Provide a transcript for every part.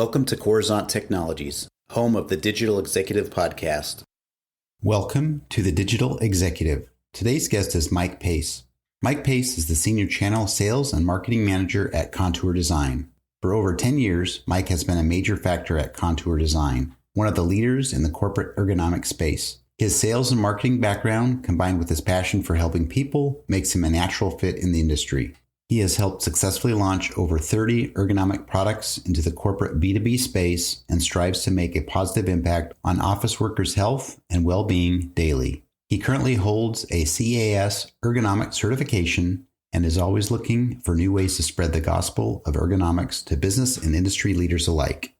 Welcome to Coruzant Technologies, home of the Digital Executive Podcast. Welcome to the Digital Executive. Today's guest is Mike Pace. Mike Pace is the Senior Channel Sales and Marketing Manager at Contour Design. For over 10 years, Mike has been a major factor at Contour Design, one of the leaders in the corporate ergonomics space. His sales and marketing background, combined with his passion for helping people, makes him a natural fit in the industry. He has helped successfully launch over 30 ergonomic products into the corporate B2B space and strives to make a positive impact on office workers' health and well-being daily. He currently holds a CAS ergonomic certification and is always looking for new ways to spread the gospel of ergonomics to business and industry leaders alike.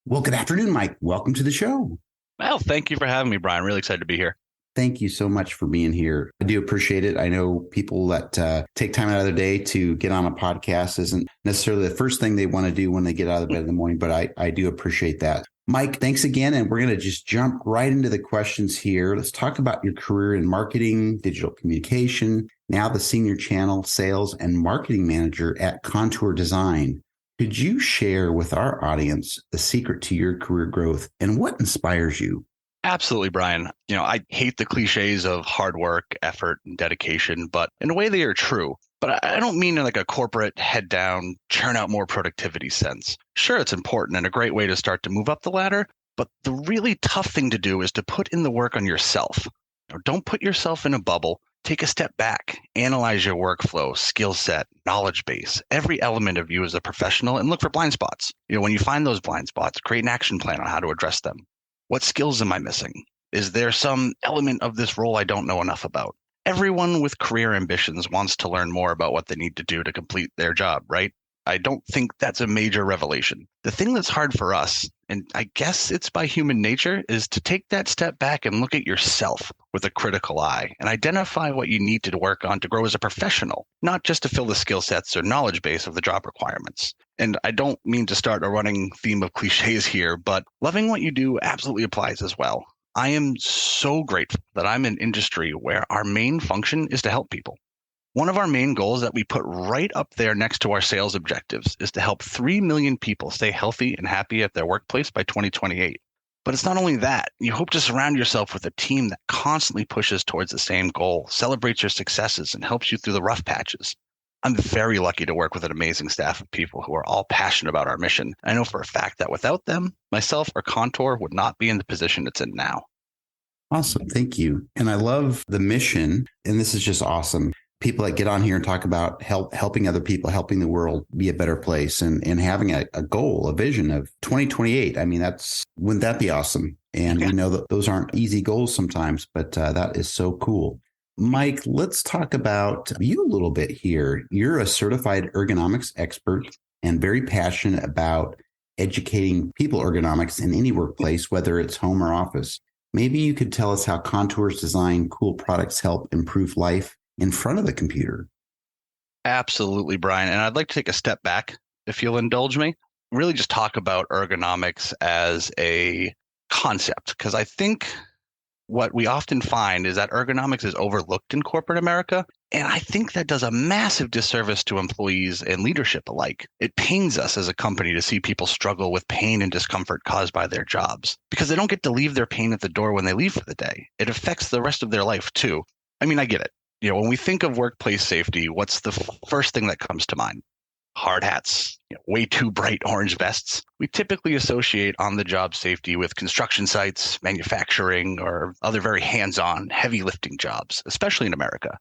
Well, good afternoon, Mike. Welcome to the show. Well, thank you for having me, Brian. Really excited to be here. Thank you so much for being here. I do appreciate it. I know people that take time out of their day to get on a podcast isn't necessarily the first thing they want to do when they get out of bed in the morning, but I do appreciate that. Mike, thanks again. And we're going to just jump right into the questions here. Let's talk about your career in marketing, digital communication, now the Senior Channel Sales and Marketing Manager at Contour Design. Could you share with our audience the secret to your career growth and what inspires you? Absolutely, Brian. I hate the cliches of hard work, effort, and dedication, but in a way they are true. But I don't mean in like a corporate head down, churn out more productivity sense. Sure, it's important and a great way to start to move up the ladder, but the really tough thing to do is to put in the work on yourself. Don't put yourself in a bubble. Take a step back, analyze your workflow, skill set, knowledge base, every element of you as a professional, and look for blind spots. When you find those blind spots, create an action plan on how to address them. What skills am I missing? Is there some element of this role I don't know enough about? Everyone with career ambitions wants to learn more about what they need to do to complete their job, right? I don't think that's a major revelation. The thing that's hard for us, and I guess it's by human nature, is to take that step back and look at yourself with a critical eye and identify what you need to work on to grow as a professional, not just to fill the skill sets or knowledge base of the job requirements. And I don't mean to start a running theme of cliches here, but loving what you do absolutely applies as well. I am so grateful that I'm in an industry where our main function is to help people. One of our main goals that we put right up there next to our sales objectives is to help 3 million people stay healthy and happy at their workplace by 2028. But it's not only that. You hope to surround yourself with a team that constantly pushes towards the same goal, celebrates your successes, and helps you through the rough patches. I'm very lucky to work with an amazing staff of people who are all passionate about our mission. I know for a fact that without them, myself or Contour would not be in the position it's in now. Awesome. Thank you. And I love the mission. And this is just awesome. People that get on here and talk about helping other people, helping the world be a better place and having a goal, a vision of 2028. I mean, wouldn't that be awesome? And we know that those aren't easy goals sometimes, but that is so cool. Mike, let's talk about you a little bit here. You're a certified ergonomics expert and very passionate about educating people ergonomics in any workplace, whether it's home or office. Maybe you could tell us how Contour's design cool products help improve life in front of the computer. Absolutely, Brian. And I'd like to take a step back, if you'll indulge me, really just talk about ergonomics as a concept, because I think what we often find is that ergonomics is overlooked in corporate America. And I think that does a massive disservice to employees and leadership alike. It pains us as a company to see people struggle with pain and discomfort caused by their jobs because they don't get to leave their pain at the door when they leave for the day. It affects the rest of their life too. I mean, I get it. When we think of workplace safety, what's the first thing that comes to mind? Hard hats, way too bright orange vests. We typically associate on-the-job safety with construction sites, manufacturing, or other very hands-on, heavy lifting jobs, especially in America.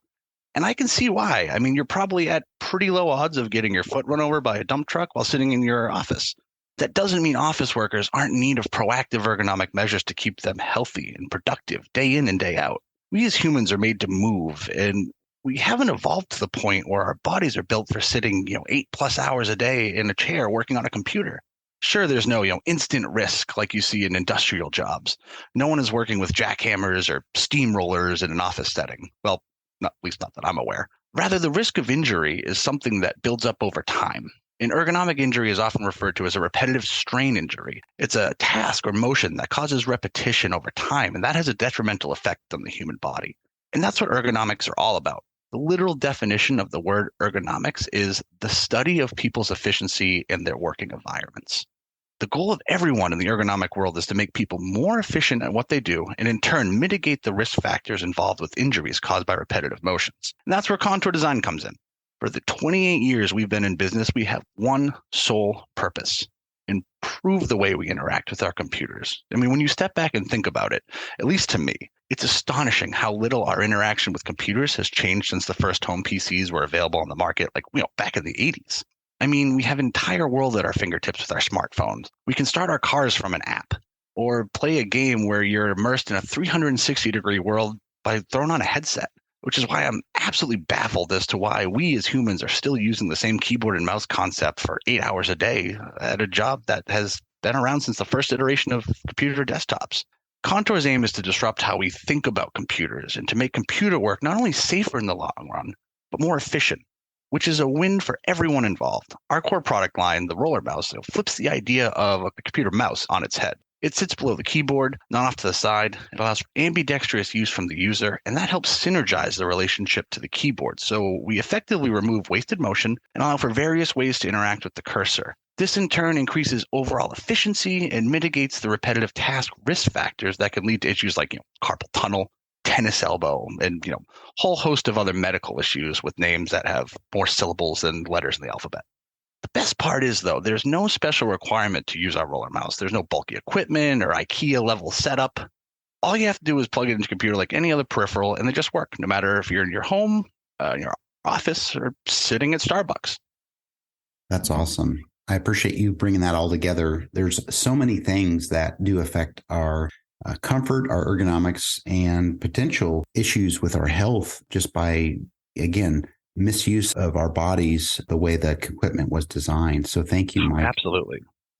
And I can see why. I mean, you're probably at pretty low odds of getting your foot run over by a dump truck while sitting in your office. That doesn't mean office workers aren't in need of proactive ergonomic measures to keep them healthy and productive day in and day out. We as humans are made to move, and we haven't evolved to the point where our bodies are built for sitting, 8+ hours a day in a chair working on a computer. Sure, there's no, instant risk like you see in industrial jobs. No one is working with jackhammers or steamrollers in an office setting. Well, at least not that I'm aware. Rather, the risk of injury is something that builds up over time. An ergonomic injury is often referred to as a repetitive strain injury. It's a task or motion that causes repetition over time, and that has a detrimental effect on the human body. And that's what ergonomics are all about. The literal definition of the word ergonomics is the study of people's efficiency in their working environments. The goal of everyone in the ergonomic world is to make people more efficient at what they do and in turn mitigate the risk factors involved with injuries caused by repetitive motions. And that's where Contour Design comes in. For the 28 years we've been in business, we have one sole purpose: improve the way we interact with our computers. I mean, when you step back and think about it, at least to me, it's astonishing how little our interaction with computers has changed since the first home PCs were available on the market, back in the 80s. I mean, we have an entire world at our fingertips with our smartphones. We can start our cars from an app or play a game where you're immersed in a 360-degree world by throwing on a headset, which is why I'm absolutely baffled as to why we as humans are still using the same keyboard and mouse concept for 8 hours a day at a job that has been around since the first iteration of computer desktops. Contour's aim is to disrupt how we think about computers and to make computer work not only safer in the long run, but more efficient, which is a win for everyone involved. Our core product line, the roller mouse, flips the idea of a computer mouse on its head. It sits below the keyboard, not off to the side. It allows for ambidextrous use from the user, and that helps synergize the relationship to the keyboard. So we effectively remove wasted motion and allow for various ways to interact with the cursor. This in turn increases overall efficiency and mitigates the repetitive task risk factors that can lead to issues like carpal tunnel, tennis elbow, and whole host of other medical issues with names that have more syllables than letters in the alphabet. The best part is, though, there's no special requirement to use our roller mouse. There's no bulky equipment or IKEA level setup. All you have to do is plug it into your computer like any other peripheral, and they just work, no matter if you're in your home, your office, or sitting at Starbucks. That's awesome. I appreciate you bringing that all together. There's so many things that do affect our comfort, our ergonomics, and potential issues with our health just by, again, misuse of our bodies, the way that equipment was designed. So thank you, Mike.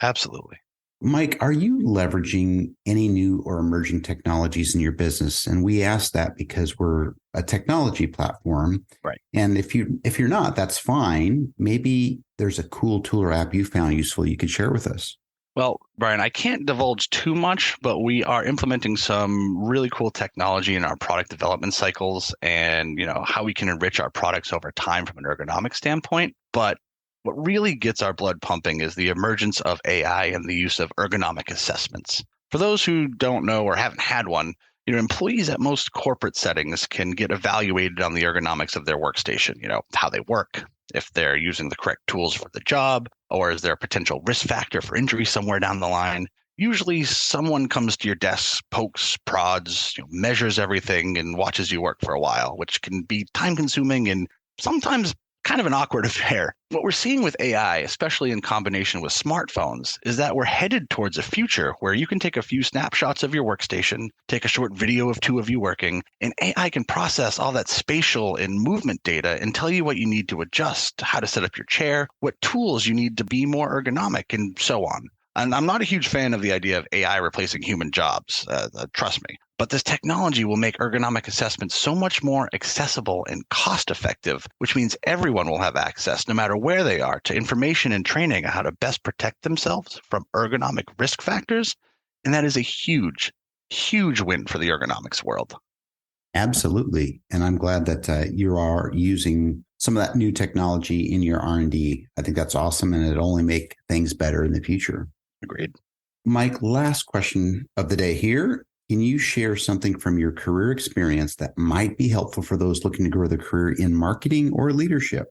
Absolutely. Mike, are you leveraging any new or emerging technologies in your business? And we ask that because we're a technology platform. Right. And if you're not, that's fine. Maybe there's a cool tool or app you found useful you could share with us. Well, Brian, I can't divulge too much, but we are implementing some really cool technology in our product development cycles and, how we can enrich our products over time from an ergonomic standpoint. But what really gets our blood pumping is the emergence of AI and the use of ergonomic assessments. For those who don't know or haven't had one, employees at most corporate settings can get evaluated on the ergonomics of their workstation, how they work, if they're using the correct tools for the job, or is there a potential risk factor for injury somewhere down the line? Usually someone comes to your desk, pokes, prods, measures everything and watches you work for a while, which can be time consuming and sometimes kind of an awkward affair. What we're seeing with AI, especially in combination with smartphones, is that we're headed towards a future where you can take a few snapshots of your workstation, take a short video of two of you working, and AI can process all that spatial and movement data and tell you what you need to adjust, how to set up your chair, what tools you need to be more ergonomic, and so on. And I'm not a huge fan of the idea of AI replacing human jobs, trust me. But this technology will make ergonomic assessments so much more accessible and cost-effective, which means everyone will have access, no matter where they are, to information and training on how to best protect themselves from ergonomic risk factors. And that is a huge, huge win for the ergonomics world. Absolutely. And I'm glad that you are using some of that new technology in your R&D. I think that's awesome, and it'll only make things better in the future. Agreed. Mike, last question of the day here. Can you share something from your career experience that might be helpful for those looking to grow their career in marketing or leadership?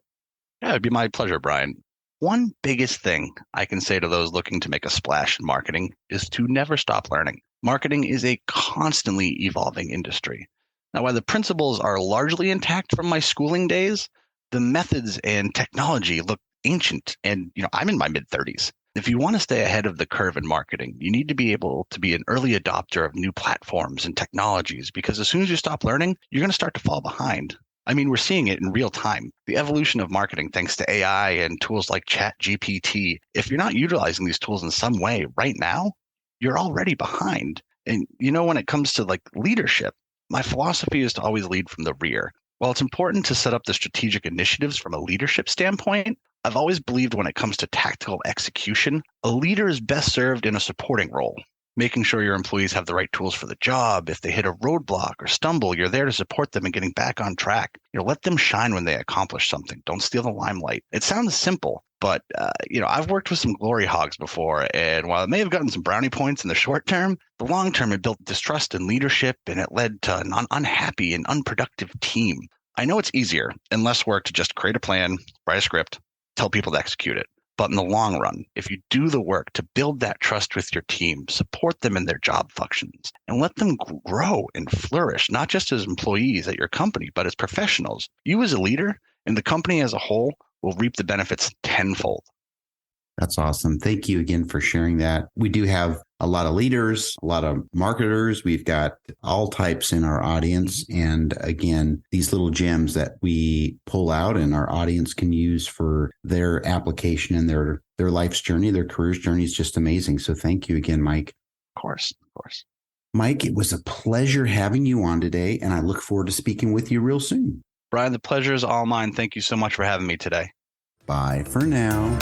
Yeah, it'd be my pleasure, Brian. One biggest thing I can say to those looking to make a splash in marketing is to never stop learning. Marketing is a constantly evolving industry. Now, while the principles are largely intact from my schooling days, the methods and technology look ancient, and I'm in my mid-30s. If you want to stay ahead of the curve in marketing, you need to be able to be an early adopter of new platforms and technologies, because as soon as you stop learning, you're going to start to fall behind. I mean, we're seeing it in real time. The evolution of marketing, thanks to AI and tools like ChatGPT. If you're not utilizing these tools in some way right now, you're already behind. And when it comes to leadership, my philosophy is to always lead from the rear. While it's important to set up the strategic initiatives from a leadership standpoint, I've always believed when it comes to tactical execution, a leader is best served in a supporting role, making sure your employees have the right tools for the job. If they hit a roadblock or stumble, you're there to support them in getting back on track. Let them shine when they accomplish something. Don't steal the limelight. It sounds simple, But, I've worked with some glory hogs before, and while it may have gotten some brownie points in the short term, the long term, it built distrust in leadership, and it led to an unhappy and unproductive team. I know it's easier and less work to just create a plan, write a script, tell people to execute it. But in the long run, if you do the work to build that trust with your team, support them in their job functions, and let them grow and flourish, not just as employees at your company, but as professionals, you as a leader and the company as a whole will reap the benefits tenfold. That's awesome. Thank you again for sharing that. We do have a lot of leaders, a lot of marketers. We've got all types in our audience. And again, these little gems that we pull out and our audience can use for their application and their life's journey, their career's journey is just amazing. So thank you again, Mike. Of course. Mike, it was a pleasure having you on today, and I look forward to speaking with you real soon. Brian, the pleasure is all mine. Thank you so much for having me today. Bye for now.